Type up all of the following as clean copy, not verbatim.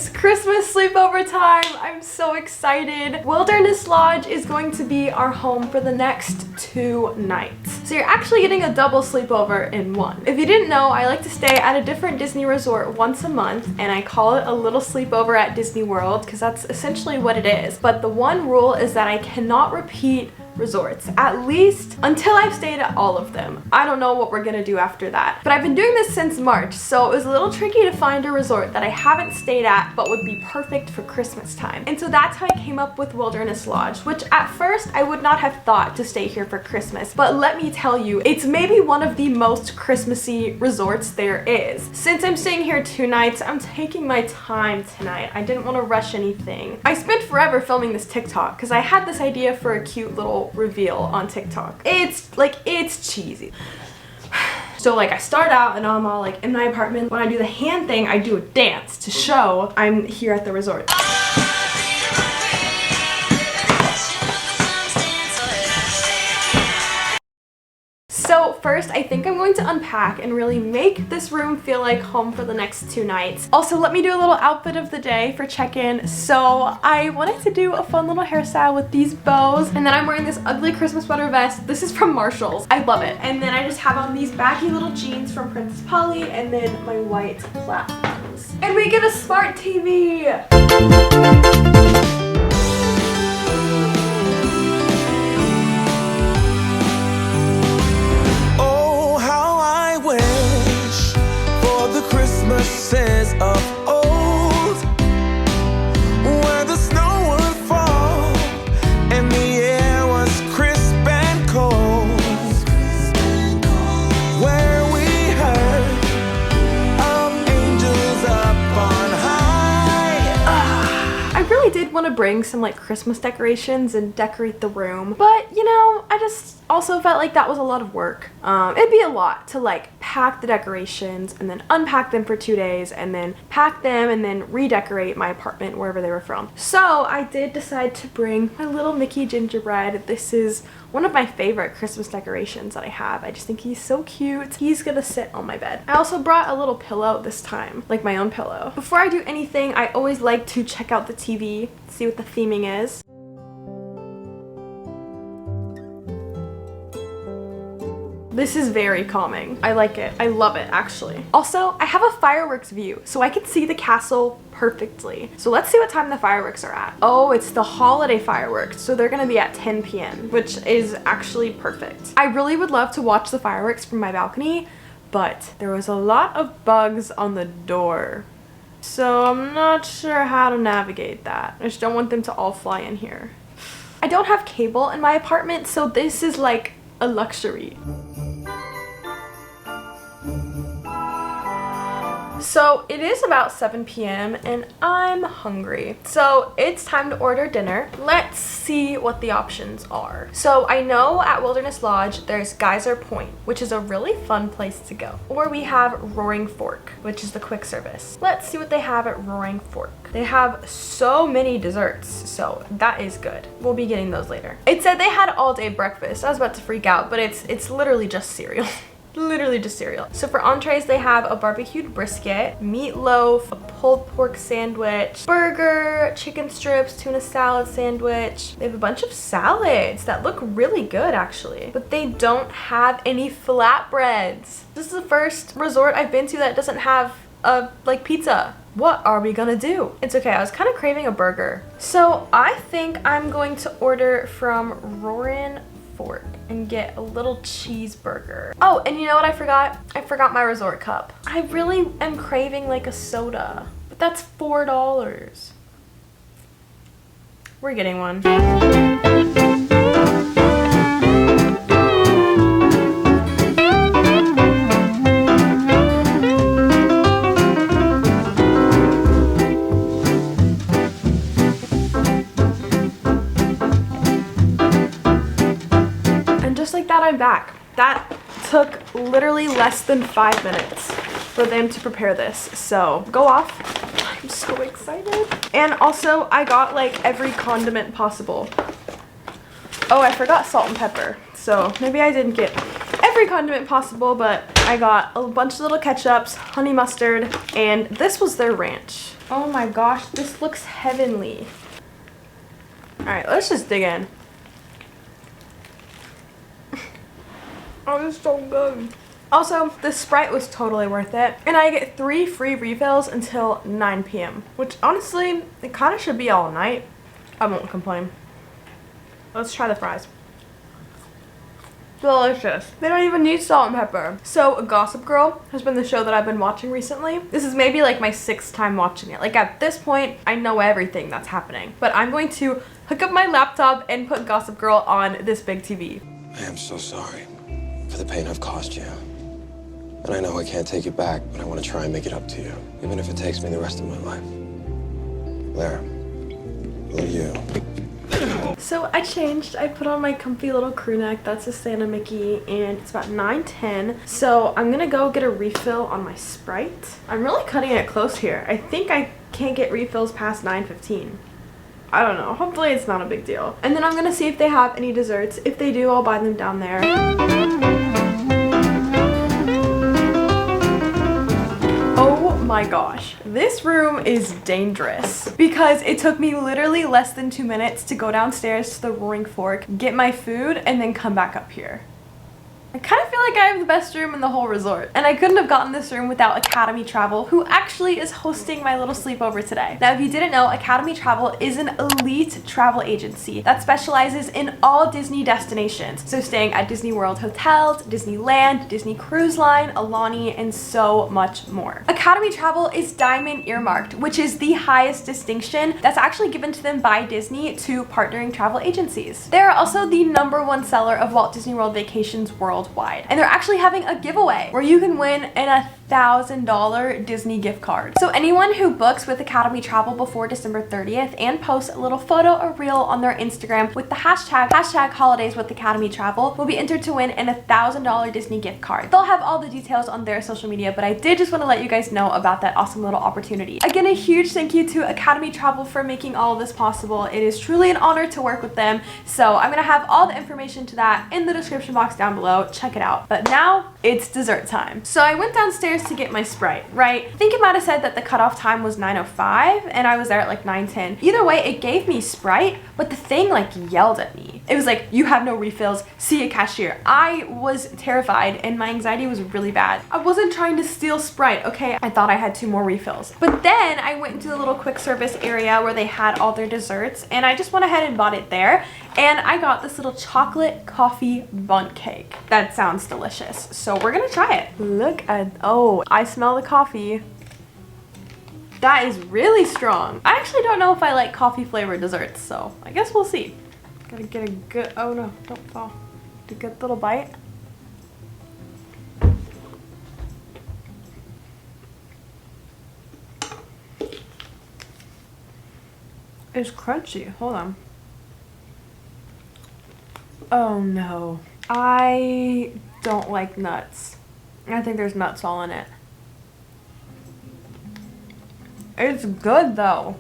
It's Christmas sleepover time. I'm so excited. Wilderness Lodge is going to be our home for the next 2 nights. So you're actually getting a double sleepover in one. If you didn't know, I like to stay at a different Disney resort once a month, and I call it a little sleepover at Disney World because that's essentially what it is. But the one rule is that I cannot repeat resorts, at least until I've stayed at all of them. I don't know what we're gonna do after that. But I've been doing this since March, so it was a little tricky to find a resort that I haven't stayed at but would be perfect for Christmas time. And so that's how I came up with Wilderness Lodge, which at first I would not have thought to stay here for Christmas. But let me tell you, it's maybe one of the most Christmassy resorts there is. Since I'm staying here 2 nights, I'm taking my time tonight. I didn't want to rush anything. I spent forever filming this TikTok because I had this idea for a cute little reveal on TikTok. It's cheesy. So like I start out and I'm all like in my apartment. When I do the hand thing, I do a dance to show I'm here at the resort. So first, I think I'm going to unpack and really make this room feel like home for the next 2 nights. Also, let me do a little outfit of the day for check-in. So I wanted to do a fun little hairstyle with these bows, and then I'm wearing this ugly Christmas sweater vest. This is from Marshall's. I love it. And then I just have on these baggy little jeans from Princess Polly, and then my white platforms. And we get a smart TV! Christmases of old, where the snow would fall and the air was crisp and cold, where we heard of angels up on high. I really did want to bring some like Christmas decorations and decorate the room, but you know, I just also felt like that was a lot of work. It'd be a lot to like pack the decorations and then unpack them for 2 days and then pack them and then redecorate my apartment wherever they were from. So I did decide to bring my little Mickey gingerbread. This is one of my favorite Christmas decorations that I have. I just think he's so cute. He's gonna sit on my bed. I also brought a little pillow this time, like my own pillow. Before I do anything, I always like to check out the TV, see what the theming is. This is very calming. I like it. I love it, actually. Also, I have a fireworks view, so I can see the castle perfectly. So let's see what time the fireworks are at. Oh, it's the holiday fireworks, so they're gonna be at 10 p.m., which is actually perfect. I really would love to watch the fireworks from my balcony, but there was a lot of bugs on the door. So I'm not sure how to navigate that. I just don't want them to all fly in here. I don't have cable in my apartment, so this is like a luxury. So it is about 7 p.m. and I'm hungry. So it's time to order dinner. Let's see what the options are. So I know at Wilderness Lodge there's Geyser Point, which is a really fun place to go. Or we have Roaring Fork, which is the quick service. Let's see what they have at Roaring Fork. They have so many desserts, so that is good. We'll be getting those later. It said they had all-day breakfast. I was about to freak out, but it's literally just cereal. Literally just cereal. So for entrees, they have a barbecued brisket, meatloaf, a pulled pork sandwich, burger, chicken strips, tuna salad sandwich. They have a bunch of salads that look really good actually, but they don't have any flatbreads. This is the first resort I've been to that doesn't have a like pizza. What are we gonna do? It's okay, I was kind of craving a burger. So I think I'm going to order from Roaring Fork and get a little cheeseburger. Oh, and you know what I forgot? I forgot my resort cup. I really am craving like a soda, but that's $4. We're getting one. That I'm back. That took literally less than 5 minutes for them to prepare this, so go off. I'm so excited. And also I got like every condiment possible. Oh, I forgot salt and pepper, so maybe I didn't get every condiment possible, but I got a bunch of little ketchups, honey mustard, and this was their ranch. Oh my gosh, this looks heavenly. All right, let's just dig in. Oh, this is so good. Also, the Sprite was totally worth it. And I get 3 free refills until 9 p.m. Which honestly, it kind of should be all night. I won't complain. Let's try the fries. Delicious. They don't even need salt and pepper. So Gossip Girl has been the show that I've been watching recently. This is maybe like my 6th time watching it. Like at this point, I know everything that's happening. But I'm going to hook up my laptop and put Gossip Girl on this big TV. I am so sorry for the pain I've caused you. And I know I can't take you back, but I want to try and make it up to you, even if it takes me the rest of my life. There. Will you? So I changed. I put on my comfy little crew neck. That's a Santa Mickey, and it's about 9:10. So I'm gonna go get a refill on my Sprite. I'm really cutting it close here. I think I can't get refills past 9:15. I don't know. Hopefully it's not a big deal. And then I'm gonna see if they have any desserts. If they do, I'll buy them down there. Oh my gosh, this room is dangerous because it took me literally less than 2 minutes to go downstairs to the Roaring Fork, get my food, and then come back up here. I kind of feel like I have the best room in the whole resort. And I couldn't have gotten this room without Academy Travel, who actually is hosting my little sleepover today. Now, if you didn't know, Academy Travel is an elite travel agency that specializes in all Disney destinations. So staying at Disney World hotels, Disneyland, Disney Cruise Line, Alani, and so much more. Academy Travel is diamond earmarked, which is the highest distinction that's actually given to them by Disney to partnering travel agencies. They're also the #1 seller of Walt Disney World Vacations worldwide. And they're actually having a giveaway where you can win an $1,000 Disney gift card. So anyone who books with Academy Travel before December 30th and posts a little photo or reel on their Instagram with the hashtag holidays with Academy Travel will be entered to win an $1,000 Disney gift card. They'll have all the details on their social media, but I did just want to let you guys know about that awesome little opportunity. Again, a huge thank you to Academy Travel for making all of this possible. It is truly an honor to work with them. So I'm gonna have all the information to that in the description box down below. Check it out. But now it's dessert time. So I went downstairs to get my Sprite, right? I think it might have said that the cutoff time was 9:05 and I was there at like 9:10. Either way, it gave me Sprite, but the thing like yelled at me. It was like, you have no refills, see a cashier. I was terrified and my anxiety was really bad. I wasn't trying to steal Sprite, okay? I thought I had 2 more refills. But then I went into the little quick service area where they had all their desserts and I just went ahead and bought it there. And I got this little chocolate coffee bundt cake. That sounds delicious. So we're gonna try it. Look at, oh, I smell the coffee. That is really strong. I actually don't know if I like coffee flavored desserts, so I guess we'll see. Gotta get a good, oh no, don't fall. A good little bite. It's crunchy, hold on. Oh no. I don't like nuts. I think there's nuts all in it. It's good though.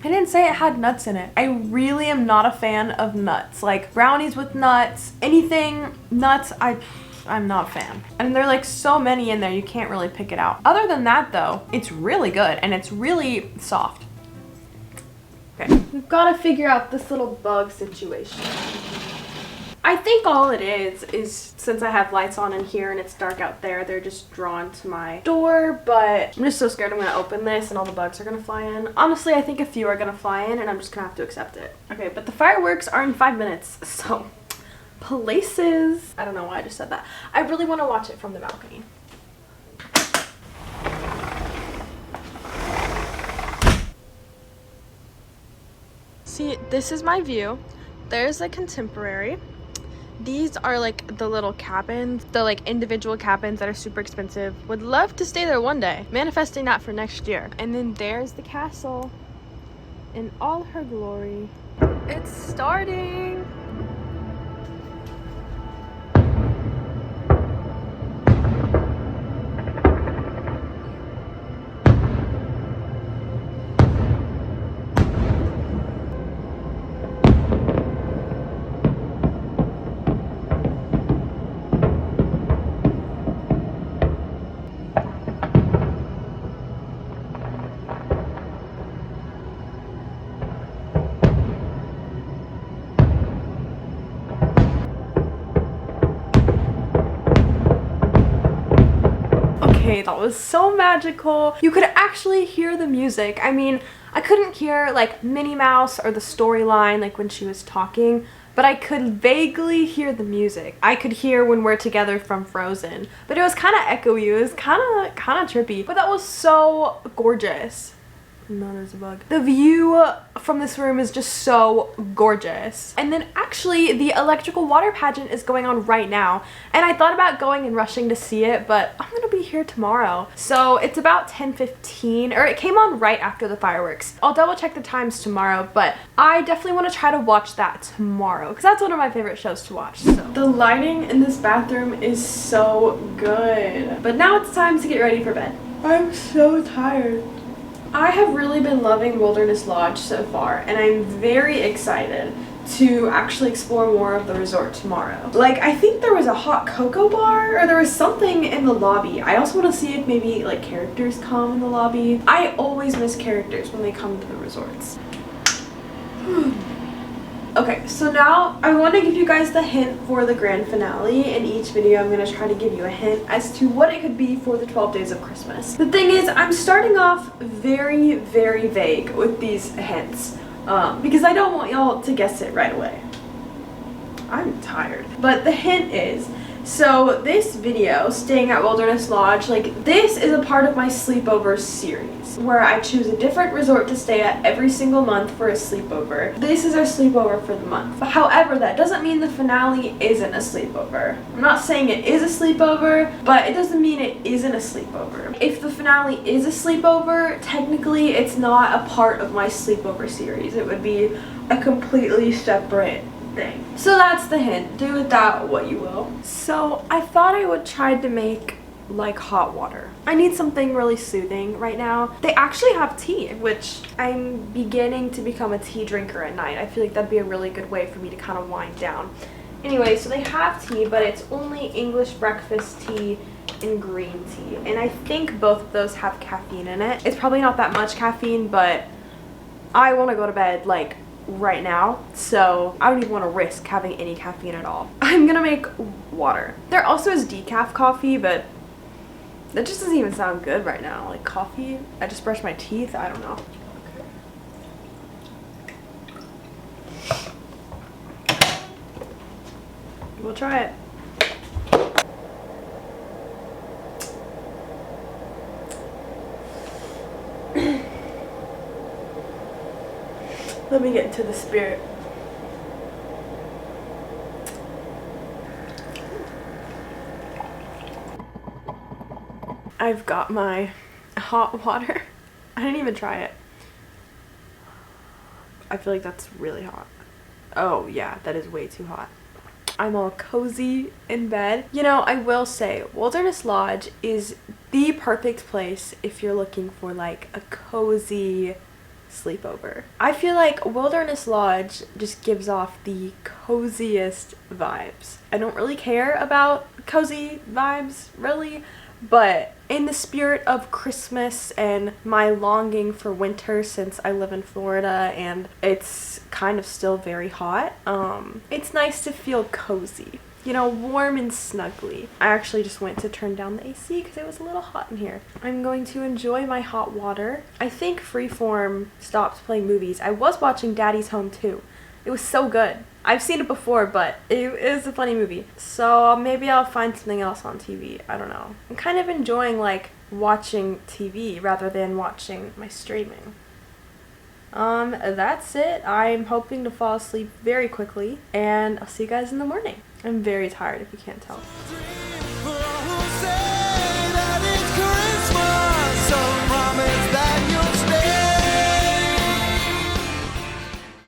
I didn't say it had nuts in it. I really am not a fan of nuts. Like brownies with nuts, anything nuts, I'm not a fan. And there are like so many in there, you can't really pick it out. Other than that though, it's really good and it's really soft. Okay, we've got to figure out this little bug situation. I think all it is since I have lights on in here and it's dark out there, they're just drawn to my door, but I'm just so scared I'm gonna open this and all the bugs are gonna fly in. Honestly, I think a few are gonna fly in and I'm just gonna have to accept it. Okay, but the fireworks are in 5 minutes, so places. I don't know why I just said that. I really want to watch it from the balcony. See, this is my view. There's a Contemporary. These are like the little cabins, the like individual cabins that are super expensive. Would love to stay there one day. Manifesting that for next year. And then there's the castle in all her glory. It's starting. Okay, that was so magical. You could actually hear the music. I mean, I couldn't hear like Minnie Mouse or the storyline like when she was talking, but I could vaguely hear the music. I could hear When We're Together from Frozen, but it was kind of echoey. It was kind of trippy, but that was so gorgeous. No, there's a bug. The view from this room is just so gorgeous. And then actually the electrical water pageant is going on right now, and I thought about going and rushing to see it, but I'm gonna be here tomorrow. So it's about 10:15, or it came on right after the fireworks. I'll double check the times tomorrow, but I definitely want to try to watch that tomorrow because that's one of my favorite shows to watch. So the lighting in this bathroom is so good. But now it's time to get ready for bed. I'm so tired. I have really been loving Wilderness Lodge so far, and I'm very excited to actually explore more of the resort tomorrow. Like, I think there was a hot cocoa bar, or there was something in the lobby. I also want to see if maybe like characters come in the lobby. I always miss characters when they come to the resorts. Okay, so now I want to give you guys the hint for the grand finale. In each video, I'm going to try to give you a hint as to what it could be for the 12 days of Christmas. The thing is, I'm starting off very, very vague with these hints because I don't want y'all to guess it right away. I'm tired. But the hint is, so this video, staying at Wilderness Lodge, like this is a part of my sleepover series where I choose a different resort to stay at every single month for a sleepover. This is our sleepover for the month. But however, that doesn't mean the finale isn't a sleepover. I'm not saying it is a sleepover, but it doesn't mean it isn't a sleepover. If the finale is a sleepover, technically it's not a part of my sleepover series. It would be a completely separate thing. So that's the hint. Do with that what you will. So I thought I would try to make like hot water. I need something really soothing right now. They actually have tea, which I'm beginning to become a tea drinker at night. I feel like that'd be a really good way for me to kind of wind down. Anyway, so they have tea, but it's only English breakfast tea and green tea. And I think both of those have caffeine in it. It's probably not that much caffeine, but I want to go to bed like right now, so I don't even want to risk having any caffeine at all. I'm gonna make water. There also is decaf coffee, but that just doesn't even sound good right now. Like coffee, I just brushed my teeth, I don't know. We'll try it. Let me get into the spirit. I've got my hot water. I didn't even try it. I feel like that's really hot. Oh yeah, that is way too hot. I'm all cozy in bed. You know, I will say Wilderness Lodge is the perfect place if you're looking for like a cozy sleepover. I feel like Wilderness Lodge just gives off the coziest vibes. I don't really care about cozy vibes really, but in the spirit of Christmas and my longing for winter since I live in Florida and it's kind of still very hot, it's nice to feel cozy. You know, warm and snuggly. I actually just went to turn down the AC because it was a little hot in here. I'm going to enjoy my hot water. I think Freeform stopped playing movies. I was watching Daddy's Home too. It was so good. I've seen it before, but it is a funny movie. So maybe I'll find something else on TV. I don't know. I'm kind of enjoying like watching TV rather than watching my streaming. That's it. I'm hoping to fall asleep very quickly, and I'll see you guys in the morning. I'm very tired if you can't tell.